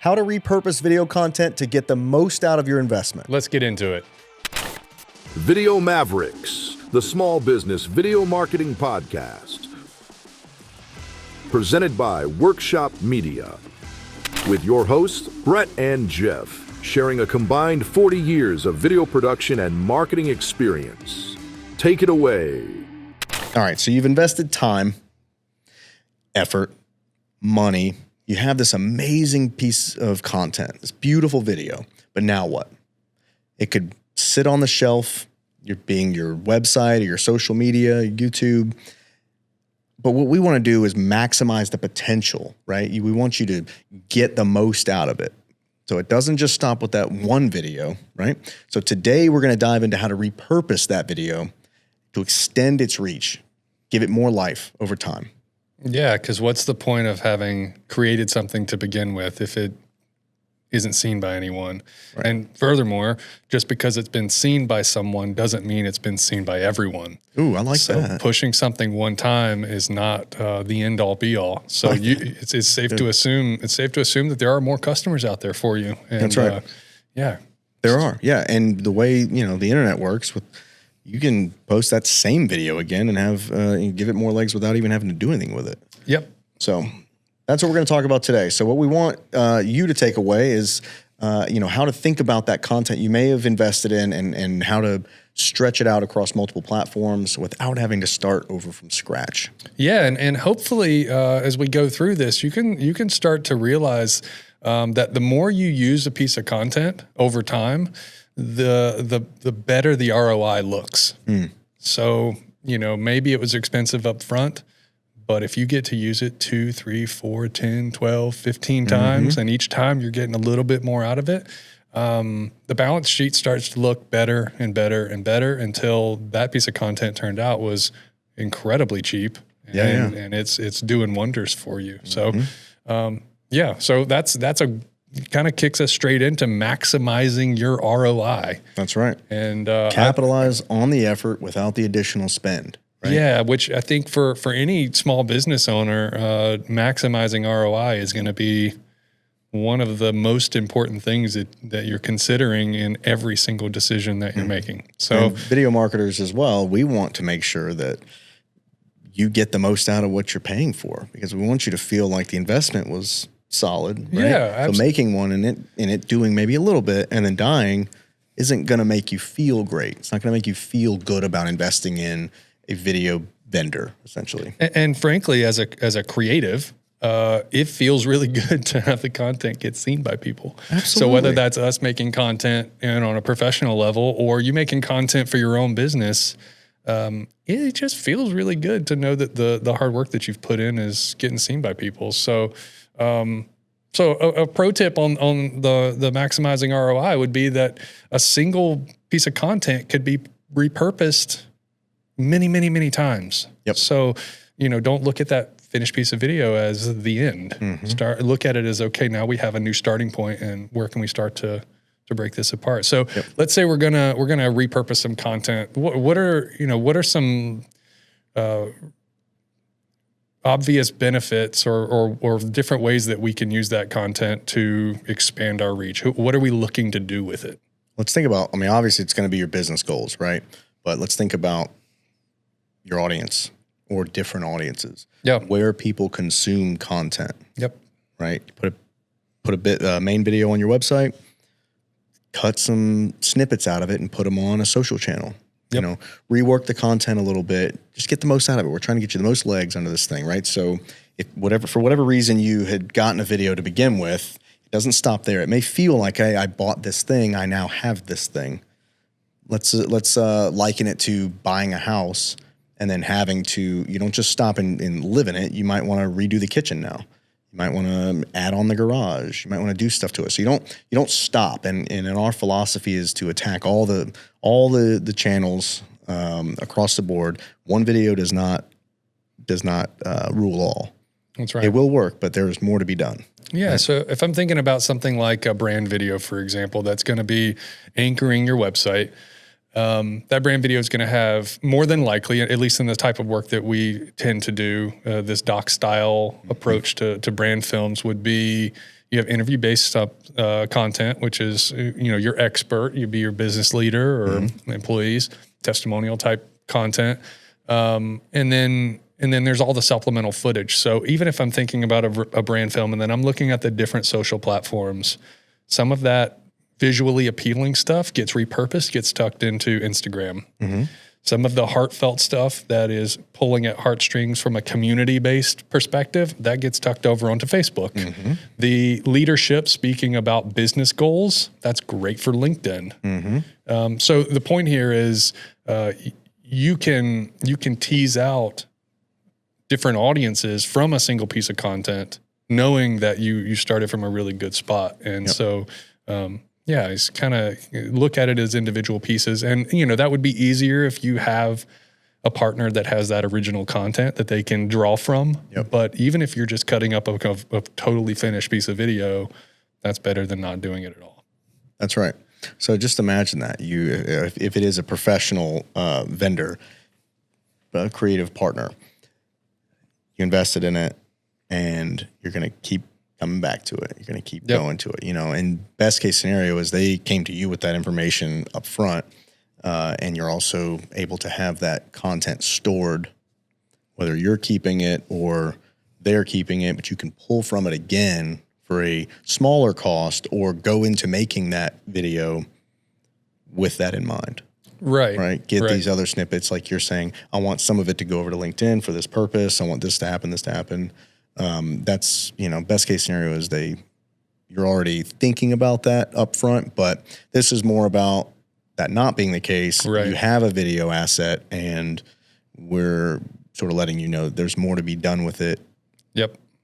how to repurpose video content to get the most out of your investment. Let's get into it. Video Mavericks, the small business video marketing podcast. Presented by Workshop Media. With your hosts, Brett and Jeff, sharing a combined 40 years of video production and marketing experience. Take it away. All right, so you've invested time, effort, money. You have this amazing piece of content, this beautiful video, but now what? It could sit on the shelf, being your website or your social media, YouTube. But what we want to do is maximize the potential, right? We want you to get the most out of it. So it doesn't just stop with that one video, right? So today we're going to dive into how to repurpose that video to extend its reach, give it more life over time. Yeah, because what's the point of having created something to begin with if it isn't seen by anyone? Right. And furthermore, just because it's been seen by someone doesn't mean it's been seen by everyone. Ooh, I like that. So pushing something one time is not the end all be all. So it's safe to assume that there are more customers out there for you. And, that's right. Yeah, there are. Yeah, and the way the internet works you can post that same video again and have give it more legs without even having to do anything with it. Yep. So that's what we're going to talk about today. So what we want you to take away is how to think about that content you may have invested in and how to stretch it out across multiple platforms without having to start over from scratch. Yeah, and hopefully as we go through this, you can start to realize that the more you use a piece of content over time, the better the ROI looks. So, maybe it was expensive up front, but if you get to use it 2, 3, 4, 10, 12, 15 times, and each time you're getting a little bit more out of it, the balance sheet starts to look better and better and better until that piece of content turned out was incredibly cheap. And it's doing wonders for you. So, so that's a kind of kicks us straight into maximizing your ROI. That's right. And capitalize on the effort without the additional spend. Right? Yeah, which I think for any small business owner, maximizing ROI is going to be one of the most important things that you're considering in every single decision that you're making. So and video marketers as well, we want to make sure that you get the most out of what you're paying for because we want you to feel like the investment was solid, right? Yeah, absolutely. So making one and it doing maybe a little bit and then dying isn't going to make you feel great. It's not going to make you feel good about investing in a video vendor, essentially. And frankly, as a creative, it feels really good to have the content get seen by people. Absolutely. So whether that's us making content on a professional level or you making content for your own business, it just feels really good to know that the hard work that you've put in is getting seen by people. So a pro tip on the maximizing ROI would be that a single piece of content could be repurposed many, many, many times. Yep. So, don't look at that finished piece of video as the end. Look at it as, okay, now we have a new starting point and where can we start to break this apart? So let's say we're gonna repurpose some content. What are some obvious benefits or different ways that we can use that content to expand our reach? What are we looking to do with it? Let's think about, obviously it's going to be your business goals, right? But let's think about your audience or different audiences. Yeah. Where people consume content. Yep. Right? Put a main video on your website, cut some snippets out of it and put them on a social channel. Yep. Rework the content a little bit. Just get the most out of it. We're trying to get you the most legs under this thing, right? So for whatever reason you had gotten a video to begin with, it doesn't stop there. It may feel like, hey, I bought this thing. I now have this thing. Let's liken it to buying a house and then you don't just stop and live in it. You might want to redo the kitchen now. You might want to add on the garage. You might want to do stuff to it. So you don't stop. And our philosophy is to attack all the channels across the board. One video does not rule all. That's right. It will work, but there is more to be done. Yeah. Right? So if I'm thinking about something like a brand video, for example, that's going to be anchoring your website, that brand video is going to have more than likely, at least in the type of work that we tend to do, this doc style approach to brand films would be, You have interview-based content, which is, your expert. You'd be your business leader or employees, testimonial type content. And then there's all the supplemental footage. So even if I'm thinking about a brand film and then I'm looking at the different social platforms, some of that visually appealing stuff gets repurposed, gets tucked into Instagram. Some of the heartfelt stuff that is pulling at heartstrings from a community-based perspective, that gets tucked over onto Facebook. The leadership speaking about business goals, that's great for LinkedIn. So the point here is you can tease out different audiences from a single piece of content, knowing that you started from a really good spot. And so it's kind of look at it as individual pieces. And, that would be easier if you have a partner that has that original content that they can draw from. But even if you're just cutting up a totally finished piece of video, that's better than not doing it at all. That's right. So just imagine that if it is a professional vendor, a creative partner, you invested in it and you're going to keep coming back to it. You're going to keep going to it, and best case scenario is they came to you with that information up front, and you're also able to have that content stored, whether you're keeping it or they're keeping it, but you can pull from it again for a smaller cost or go into making that video with that in mind. Right. Get these other snippets. Like you're saying, I want some of it to go over to LinkedIn for this purpose. I want this to happen. That's, best case scenario is you're already thinking about that up front, but this is more about that not being the case. You have a video asset and we're sort of letting you know there's more to be done with it.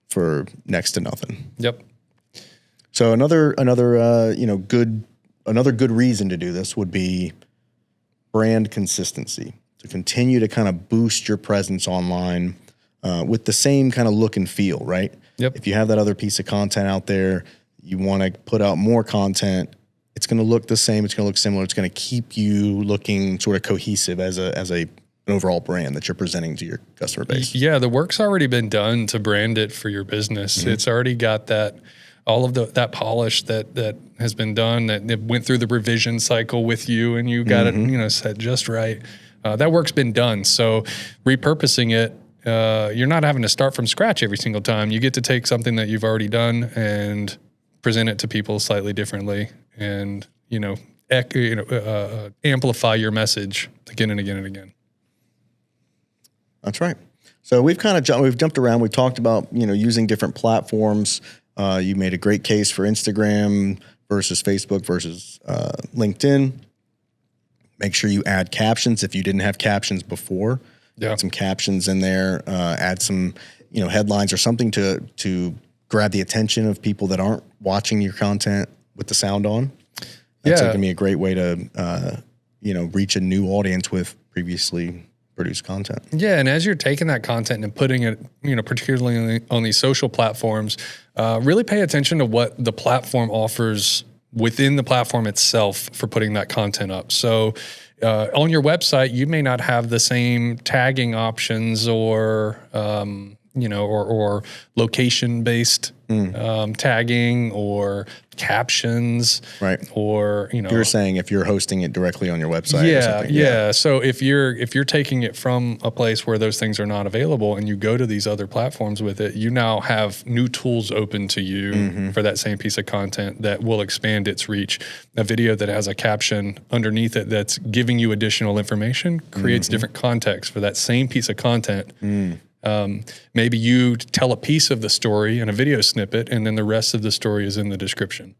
For next to nothing. So another good reason to do this would be brand consistency, to continue to kind of boost your presence online with the same kind of look and feel, right? If you have that other piece of content out there, you want to put out more content, it's going to look the same, it's going to look similar, it's going to keep you looking sort of cohesive as an overall brand that you're presenting to your customer base. Yeah, the work's already been done to brand it for your business. It's already got all of that polish that has been done, that it went through the revision cycle with you and you got it, set just right. That work's been done. So repurposing it, you're not having to start from scratch every single time. You get to take something that you've already done and present it to people slightly differently and, amplify your message again and again and again. That's right. So we've jumped around. We've talked about, using different platforms. You made a great case for Instagram versus Facebook versus LinkedIn. Make sure you add captions if you didn't have captions before. Add some captions in there. Add some, headlines or something to grab the attention of people that aren't watching your content with the sound on. That's going to be a great way to, reach a new audience with previously produced content. Yeah, and as you're taking that content and putting it, particularly on these social platforms, really pay attention to what the platform offers within the platform itself for putting that content up. So on your website, you may not have the same tagging options or location-based tagging or captions, right? Or you're saying if you're hosting it directly on your website, or something. Yeah. So if you're taking it from a place where those things are not available, and you go to these other platforms with it, you now have new tools open to you for that same piece of content that will expand its reach. A video that has a caption underneath it that's giving you additional information creates different context for that same piece of content. Maybe you tell a piece of the story in a video snippet, and then the rest of the story is in the description.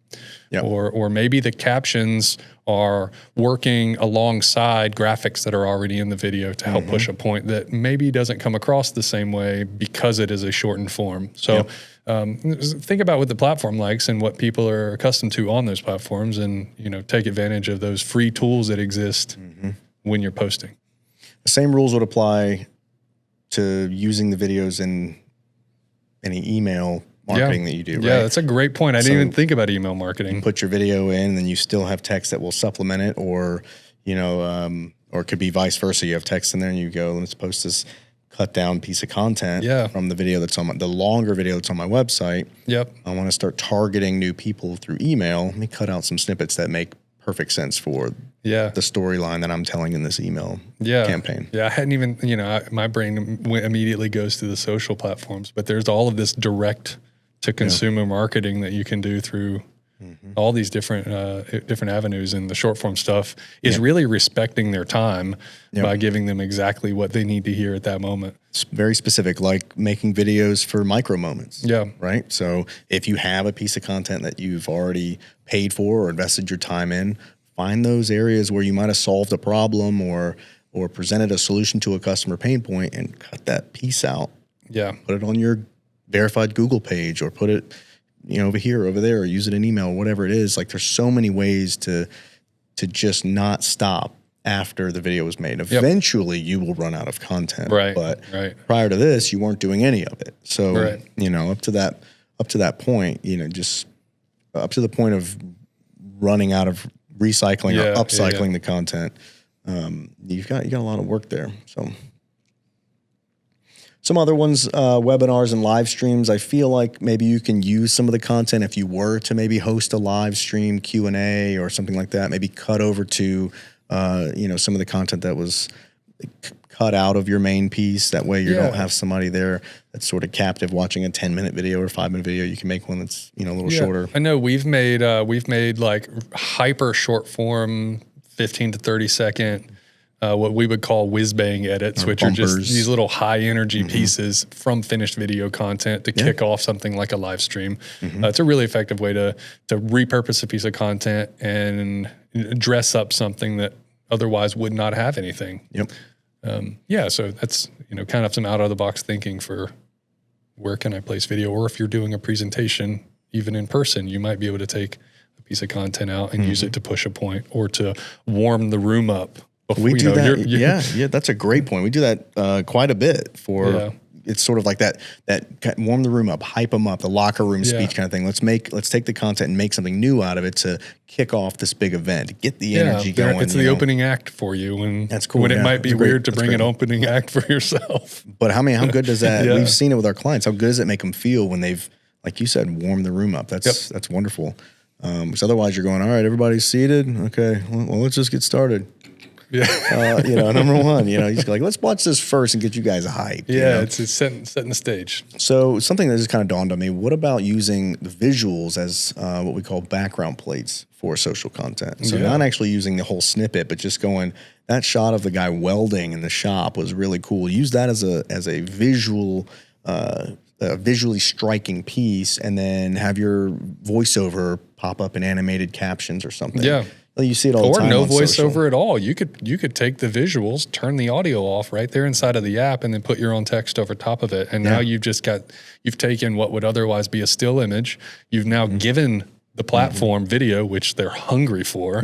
Or maybe the captions are working alongside graphics that are already in the video to help push a point that maybe doesn't come across the same way because it is a shortened form. So think about what the platform likes and what people are accustomed to on those platforms, and take advantage of those free tools that exist when you're posting. The same rules would apply to using the videos in any email marketing that you do, right? Yeah, that's a great point. I didn't even think about email marketing. You put your video in, and then you still have text that will supplement it, or, or it could be vice versa. You have text in there, and you go, let's post this cut down piece of content Yeah. from the video that's on the longer video that's on my website. Yep. I want to start targeting new people through email. Let me cut out some snippets that make perfect sense for Yeah. the storyline that I'm telling in this email campaign. Yeah. I hadn't even, my brain immediately goes to the social platforms, but there's all of this direct to consumer marketing that you can do through all these different avenues. And the short form stuff is really respecting their time by giving them exactly what they need to hear at that moment. It's very specific, like making videos for micro moments. Yeah. Right. So if you have a piece of content that you've already paid for or invested your time in, find those areas where you might have solved a problem or presented a solution to a customer pain point and cut that piece out. Yeah. Put it on your verified Google page or put it, over here, over there, or use it in email, whatever it is. Like there's so many ways to just not stop after the video was made. Eventually you will run out of content. Right. But prior to this, you weren't doing any of it. So, up to that point, just up to the point of running out of recycling or upcycling the content, you've got a lot of work there. So some other ones, webinars and live streams. I feel like maybe you can use some of the content if you were to maybe host a live stream Q&A or something like that. Maybe cut over to, some of the content that was cut out of your main piece. That way you don't have somebody there that's sort of captive watching a 10-minute video or 5-minute video. You can make one that's, a little shorter. I know we've made like hyper short form, 15 to 30 second, what we would call whiz-bang edits, which are just these little high-energy pieces from finished video content to kick off something like a live stream. It's a really effective way to repurpose a piece of content and dress up something that otherwise would not have anything. Yep. So that's, kind of some out-of-the-box thinking for where can I place video, or if you're doing a presentation, even in person, you might be able to take a piece of content out and use it to push a point or to warm the room up. We do that. Yeah, that's a great point. We do that quite a bit for. It's sort of like that warm the room up, hype them up, the locker room speech kind of thing. Let's take the content and make something new out of it to kick off this big event, to get the energy going. It's the opening act for you, and that's cool. When it might be weird to bring an opening act for yourself. But how good does that? We've seen it with our clients. How good does it make them feel when they've, like you said, warmed the room up? That's wonderful. Because otherwise you're going, all right, everybody's seated. Okay, well let's just get started. Number one, he's like, let's watch this first and get you guys hyped. It's setting the stage. So something that just kind of dawned on me, what about using the visuals as what we call background plates for social content? So not actually using the whole snippet, but just going, that shot of the guy welding in the shop was really cool. Use that as a visual, visually striking piece, and then have your voiceover pop up in animated captions or something. Yeah. You see it all the time. Or no voiceover at all. You could take the visuals, turn the audio off right there inside of the app, and then put your own text over top of it. And now you've taken what would otherwise be a still image. You've now given the platform video, which they're hungry for.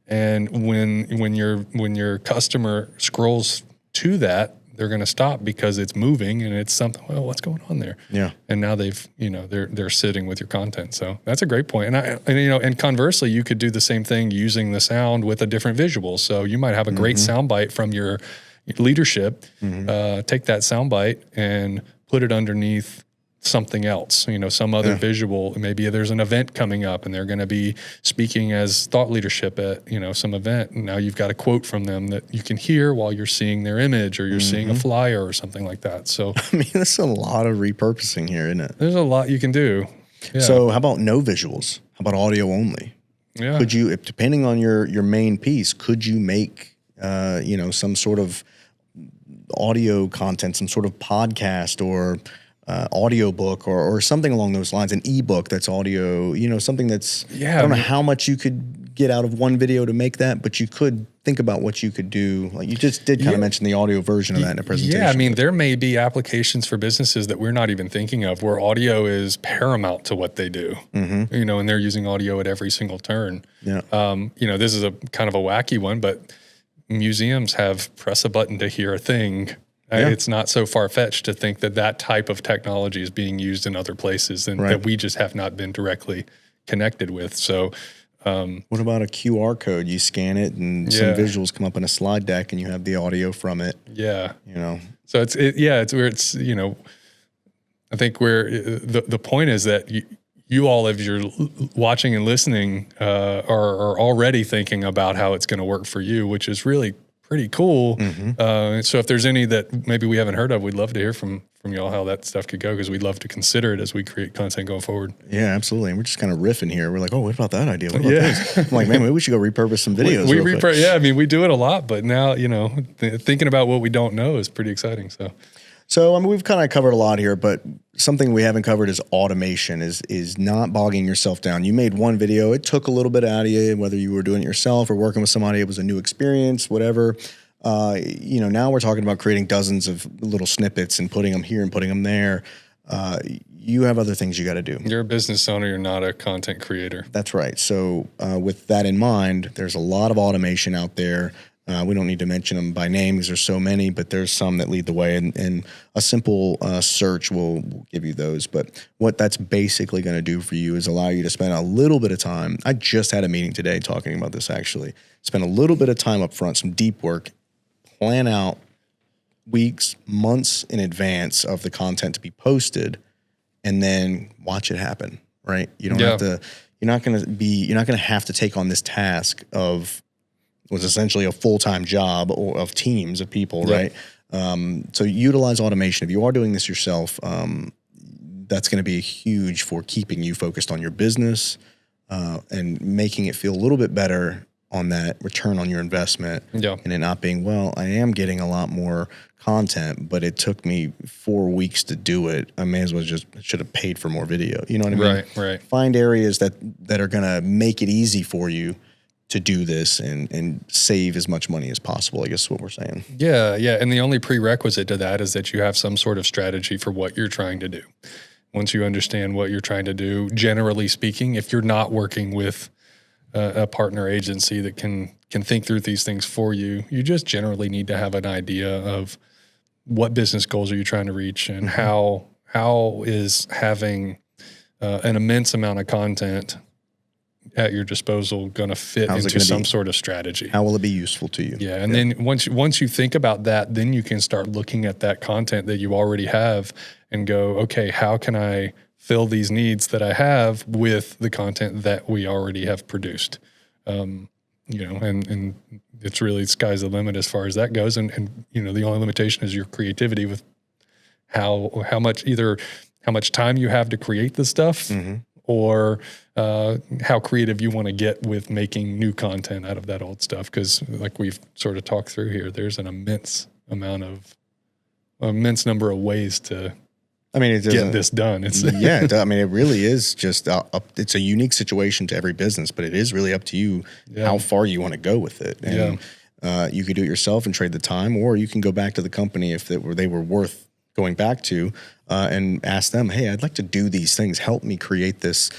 And when your customer scrolls to that, they're going to stop because it's moving and it's something. Well, what's going on there? Yeah. And now they're sitting with your content. So that's a great point. And conversely, you could do the same thing using the sound with a different visual. So you might have a great sound bite from your leadership. Take that sound bite and put it underneath something else, some other visual. Maybe there's an event coming up and they're going to be speaking as thought leadership at, some event. And now you've got a quote from them that you can hear while you're seeing their image or you're seeing a flyer or something like that. So, there's a lot of repurposing here, isn't it? There's a lot you can do. Yeah. So how about no visuals? How about audio only? Yeah. Could you, depending on your main piece, could you make, some sort of audio content, some sort of podcast or audio book or something along those lines, an ebook that's audio, something that's, I don't know how much you could get out of one video to make that, but you could think about what you could do. Like you just did kind of mention the audio version of that in a presentation. Yeah, there may be applications for businesses that we're not even thinking of where audio is paramount to what they do, and they're using audio at every single turn. Yeah. This is a kind of a wacky one, but museums have press a button to hear a thing. It's not so far-fetched to think that type of technology is being used in other places and that we just have not been directly connected with. So what about a QR code? You scan it and some visuals come up in a slide deck and you have the audio from it. Yeah. So it's where it's, I think where the point is that you all, if you're watching and listening, are already thinking about how it's going to work for you, which is really pretty cool. So if there's any that maybe we haven't heard of, we'd love to hear from y'all how that stuff could go, because we'd love to consider it as we create content going forward. Yeah, absolutely. And we're just kind of riffing here. We're like, oh, what about that idea? What about this? I'm like, man, maybe we should go repurpose some videos. We do it a lot, but now, thinking about what we don't know is pretty exciting. So I mean, we've kind of covered a lot here, but something we haven't covered is automation, is not bogging yourself down. You made one video. It took a little bit out of you, whether you were doing it yourself or working with somebody. It was a new experience, whatever. Now we're talking about creating dozens of little snippets and putting them here and putting them there. You have other things you got to do. You're a business owner. You're not a content creator. That's right. So with that in mind, there's a lot of automation out there. We don't need to mention them by name because there's so many, but there's some that lead the way, and a simple search will give you those. But what that's basically going to do for you is allow you to spend a little bit of time. I just had a meeting today talking about this, actually. Spend a little bit of time up front, some deep work, plan out weeks, months in advance of the content to be posted, and then watch it happen, right? You don't have to, you're not going to have to take on this task of was essentially a full-time job or of teams of people, right? So utilize automation. If you are doing this yourself, that's going to be huge for keeping you focused on your business and making it feel a little bit better on that return on your investment. And it not being, well, I am getting a lot more content, but it took me 4 weeks to do it. I may as well should have paid for more video. You know what I mean? Right. Find areas that are going to make it easy for you to do this and save as much money as possible, I guess is what we're saying. Yeah. And the only prerequisite to that is that you have some sort of strategy for what you're trying to do. Once you understand what you're trying to do, generally speaking, if you're not working with a partner agency that can think through these things for you, you just generally need to have an idea of what business goals are you trying to reach, and how is having an immense amount of content at your disposal going to fit into some sort of strategy. How will it be useful to you? Yeah, and then once you think about that, then you can start looking at that content that you already have and go, okay, how can I fill these needs that I have with the content that we already have produced? And it's really sky's the limit as far as that goes. And the only limitation is your creativity with how much time you have to create the stuff, or how creative you want to get with making new content out of that old stuff. Because like we've sort of talked through here, there's an immense number of ways to get this done. It really is just it's a unique situation to every business, but it is really up to you how far you want to go with it. And you could do it yourself and trade the time, or you can go back to the company if they were worth going back to and ask them, hey, I'd like to do these things. Help me create this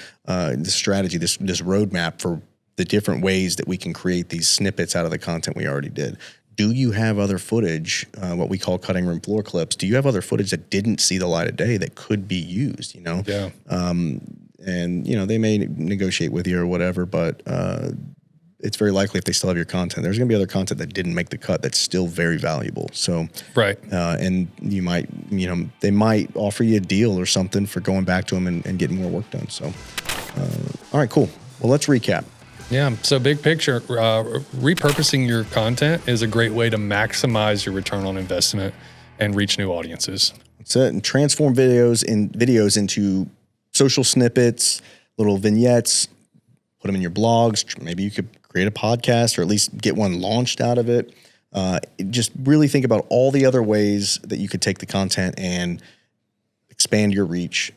strategy, this roadmap for the different ways that we can create these snippets out of the content we already did. Do you have other footage, what we call cutting room floor clips? Do you have other footage that didn't see the light of day that could be used, And, they may negotiate with you or whatever, but it's very likely if they still have your content, there's going to be other content that didn't make the cut that's still very valuable. So, and you might, they might offer you a deal or something for going back to them and getting more work done. So, all right, cool. Well, let's recap. Yeah. So big picture, repurposing your content is a great way to maximize your return on investment and reach new audiences. That's it. And transform videos into social snippets, little vignettes, put them in your blogs. Maybe you could create a podcast or at least get one launched out of it. Just really think about all the other ways that you could take the content and expand your reach,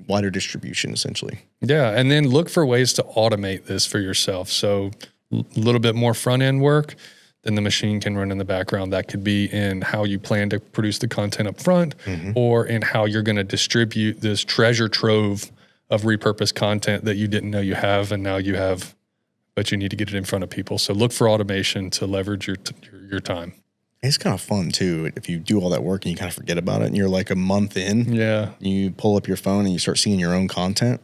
wider distribution, essentially. Yeah, and then look for ways to automate this for yourself. So a little bit more front-end work than the machine can run in the background. That could be in how you plan to produce the content up front, or in how you're going to distribute this treasure trove of repurposed content that you didn't know you have, and now you have, but you need to get it in front of people. So look for automation to leverage your time. It's kind of fun too. If you do all that work and you kind of forget about it and you're like a month in, you pull up your phone and you start seeing your own content.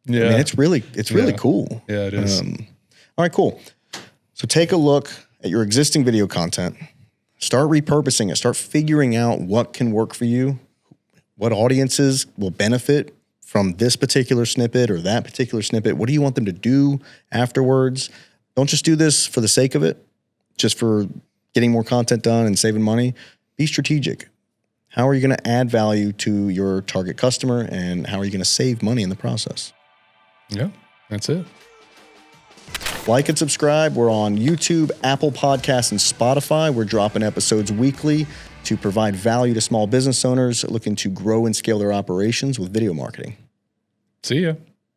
Yeah. I mean, it's really cool. Yeah, it is. All right, cool. So take a look at your existing video content, Start repurposing it. Start figuring out what can work for you, what audiences will benefit from this particular snippet or that particular snippet. What do you want them to do afterwards? Don't just do this for the sake of it, just for getting more content done and saving money. Be strategic. How are you going to add value to your target customer, and how are you going to save money in the process? Yeah, that's it. Like and subscribe. We're on YouTube, Apple Podcasts, and Spotify. We're dropping episodes weekly to provide value to small business owners looking to grow and scale their operations with video marketing. See ya.